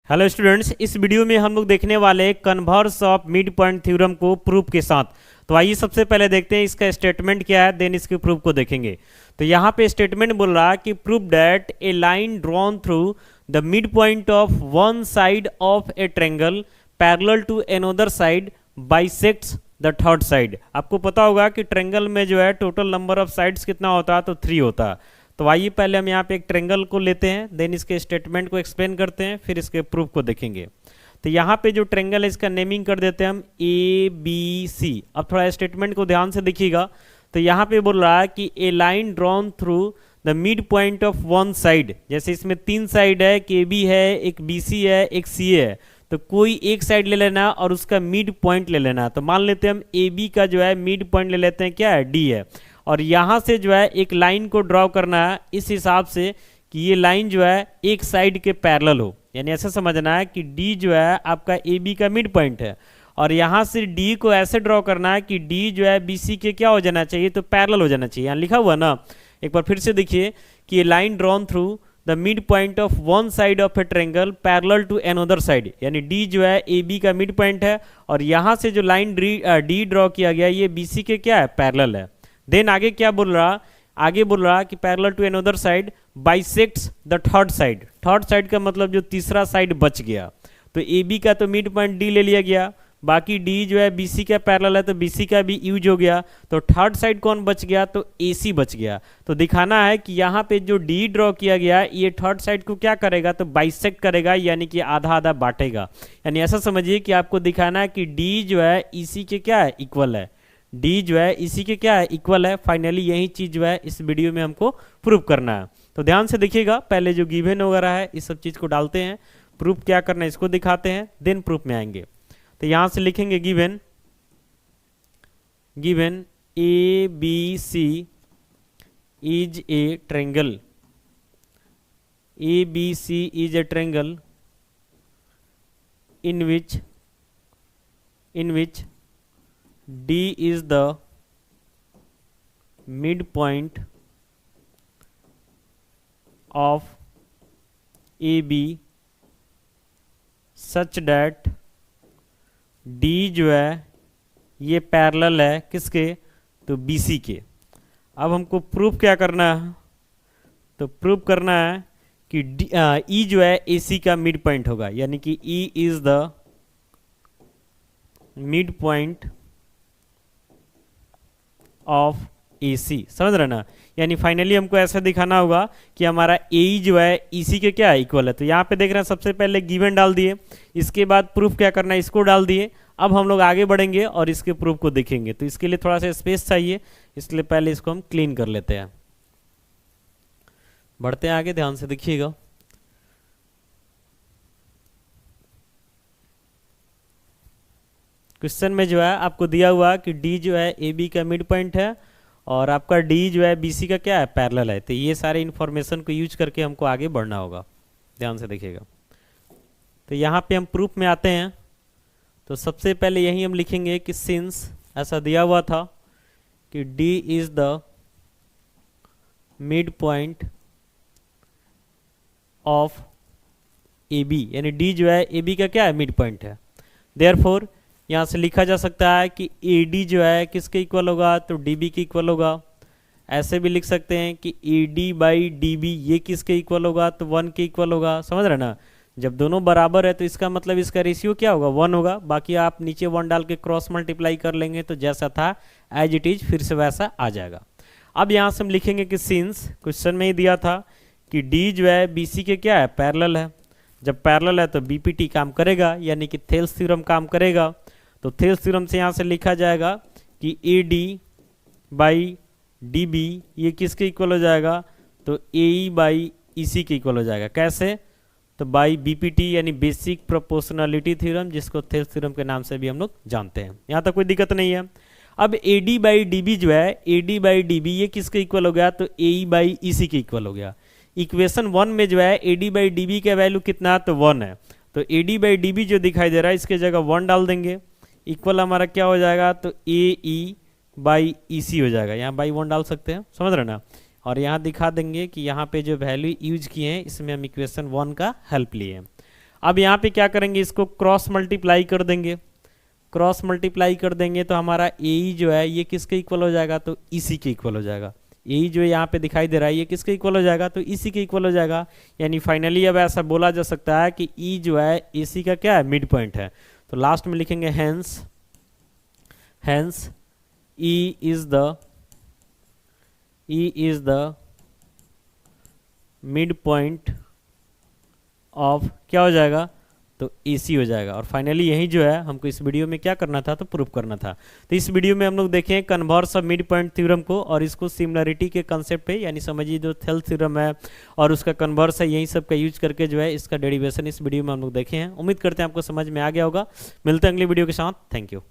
Hello students, इस video में हम लोग देखने वाले converse of mid point theorem को प्रूफ के साथ। तो आइए सबसे पहले देखते हैं इसका स्टेटमेंट क्या है, देन इसके प्रूफ को देखेंगे। तो यहाँ पे स्टेटमेंट बोल रहा है कि proof that a line drawn through the mid point of one side of a triangle parallel to another side bisects the third side. आपको पता होगा कि ट्रायंगल में जो है टोटल नंबर ऑफ साइड्स कितना होता है, तो 3 होता है। तो आइए पहले हम यहाँ पे एक ट्रायंगल को लेते हैं, देन इसके स्टेटमेंट को एक्सप्लेन करते हैं, फिर इसके प्रूफ को देखेंगे। तो यहाँ पे जो ट्रायंगल है इसका नेमिंग कर देते हैं हम ABC। अब थोड़ा स्टेटमेंट को ध्यान से देखिएगा। तो यहाँ पे बोल रहा है कि a line drawn through the mid point of one side, जैसे इसमें 3 साइड है, एक AB है, एक BC है, एक CA है। तो कोई एक साइड ले लेना और उसका मिड पॉइंट ले लेना। तो मान लेते हैं हम AB का जो है मिड पॉइंट ले लेते हैं, क्या है, D है। और यहाँ से जो है एक लाइन को ड्रॉ करना है इस हिसाब से कि ये लाइन जो है एक साइड के पैरेलल हो, यानी ऐसा समझना है कि D जो है आपका AB का मिड पॉइंट है, और यहाँ से D को ऐसे ड्रॉ करना है कि D जो है BC के क्या हो जाना चाहिए, तो पैरेलल हो जाना चाहिए। यहाँ लिखा हुआ ना, एक बार फिर से देखिए कि ये line drawn through the mid point of one side of a triangle parallel to another side, यानी D जो है AB का मिड पॉइंट है, और यहाँ से जो लाइन D ड्रॉ किया गया ये BC के क्या है, पैरेलल है। देन आगे क्या बोल रहा, आगे बोल रहा कि parallel to another side bisects the third side. Third side का मतलब जो तीसरा साइड बच गया। तो AB का तो मिड पॉइंट D ले लिया गया, बाकी D जो है BC का पैरेलल है तो BC का भी यूज हो गया। तो थर्ड साइड कौन बच गया, तो AC बच गया। तो दिखाना है कि यहाँ पे जो D ड्रॉ किया गया ये थर्ड साइड को क्या करेगा, तो बाइसेक्ट करेगा, यानी कि आधा आधा बांटेगा। यानी ऐसा समझिए कि आपको दिखाना है कि D जो है EC के क्या है, इक्वल है। D जो है इसी के क्या है, इक्वल है। फाइनली यही चीज जो है इस वीडियो में हमको प्रूव करना है। तो ध्यान से देखिएगा, पहले जो गिवन वगैरह है इस सब चीज को डालते हैं, प्रूफ क्या करना है इसको दिखाते हैं, देन प्रूफ में आएंगे। तो यहां से लिखेंगे given ABC is a triangle, ABC is a triangle in which D is the midpoint of AB such that D जो है ये पैरेलल है किसके, तो BC के। अब हमको प्रूफ क्या करना है, तो प्रूफ करना है कि E जो है AC का मिड पॉइंट होगा, यानी कि E is the mid point of AC। समझ रहे ना, यानी फाइनली हमको ऐसा दिखाना होगा कि हमारा AE जो है EC के क्या है, इक्वल है। तो यहाँ पे देख रहे हैं सबसे पहले गिवन डाल दिए, इसके बाद प्रूफ क्या करना है इसको डाल दिए। अब हम लोग आगे बढ़ेंगे और इसके प्रूफ को देखेंगे। तो इसके लिए थोड़ा सा स्पेस चाहिए, इसलिए पहले इसको हम क्लीन कर लेते हैं। बढ़ते हैं आगे, ध्यान से देखिएगा। क्वेश्चन में जो है आपको दिया हुआ कि D जो है AB का मिड पॉइंट है और आपका D जो है BC का क्या है, पैरेलल है। तो ये सारे इन्फॉर्मेशन को यूज करके हमको आगे बढ़ना होगा, ध्यान से देखिएगा। तो यहाँ पे हम प्रूफ में आते हैं। तो सबसे पहले यही हम लिखेंगे कि सिंस ऐसा दिया हुआ था कि D is the mid point of AB, यानी D जो है AB का क्या है, मिड पॉइंट है। देयरफॉर यहाँ से लिखा जा सकता है कि AD जो है किसके इक्वल होगा, तो DB के इक्वल होगा। ऐसे भी लिख सकते हैं कि AD बाई DB ये किसके इक्वल होगा, तो 1 के इक्वल होगा। समझ रहे ना, जब दोनों बराबर है तो इसका मतलब इसका रेशियो क्या होगा, 1 होगा। बाकी आप नीचे 1 डाल के क्रॉस मल्टीप्लाई कर लेंगे तो जैसा था एज इट इज फिर से वैसा आ जाएगा। अब यहाँ से हम लिखेंगे कि सिंस क्वेश्चन में ही दिया था कि D जो है BC के क्या है, पैरेलल है। जब पैरेलल है तो BPT काम करेगा, यानी कि थेल्स थ्योरम काम करेगा। तो थेल्स थ्योरम से यहाँ से लिखा जाएगा कि AD बाई DB ये किसके इक्वल हो जाएगा, तो AE बाई EC के इक्वल हो जाएगा। कैसे, तो बाई BPT यानी बेसिक प्रोपोर्शनलिटी थ्योरम, जिसको थेल्स थ्योरम के नाम से भी हम लोग जानते हैं। यहाँ तक कोई दिक्कत नहीं है। अब AD बाई DB जो है, AD बाई DB ये किसके इक्वल हो गया, तो AE बाई EC के इक्वल हो गया। इक्वेशन 1 में जो है AD बाई DB का वैल्यू कितना है, तो 1 है। तो AD बाई DB जो दिखाई दे रहा है इसके जगह 1 डाल देंगे, इक्वल हमारा क्या हो जाएगा, तो AE बाई EC हो जाएगा। यहाँ बाई 1 डाल सकते हैं, समझ रहे ना। और यहाँ दिखा देंगे कि यहाँ पे जो वैल्यू यूज किए हैं इसमें हम इक्वेशन 1 का हेल्प लिए हैं। अब यहाँ पे क्या करेंगे, इसको क्रॉस मल्टीप्लाई कर देंगे। क्रॉस मल्टीप्लाई कर देंगे तो हमारा ए जो है ये किसके इक्वल हो जाएगा, तो इसी के इक्वल हो जाएगा। ए जो यहाँ पे दिखाई दे रहा है ये किसके इक्वल हो जाएगा, तो इसी के इक्वल हो जाएगा। यानी फाइनली अब ऐसा बोला जा सकता है कि ई जो है इसी का क्या है, मिड पॉइंट है। तो लास्ट में लिखेंगे hence E is the mid point of क्या हो जाएगा, तो AC हो जाएगा। और फाइनली यही जो है हमको इस वीडियो में क्या करना था, तो प्रूव करना था। तो इस वीडियो में हम लोग देखें converse of mid point theorem को, और इसको सिमिलरिटी के कंसेप्ट पे, यानी समझिए जो थेल्स थ्योरम है और उसका कन्वर्स है, यही सब का यूज करके जो है इसका डेरिवेशन इस वीडियो में हम लोग देखे हैं। उम्मीद करते हैं आपको समझ में आ गया होगा। मिलते हैं अगली वीडियो के साथ। Thank you.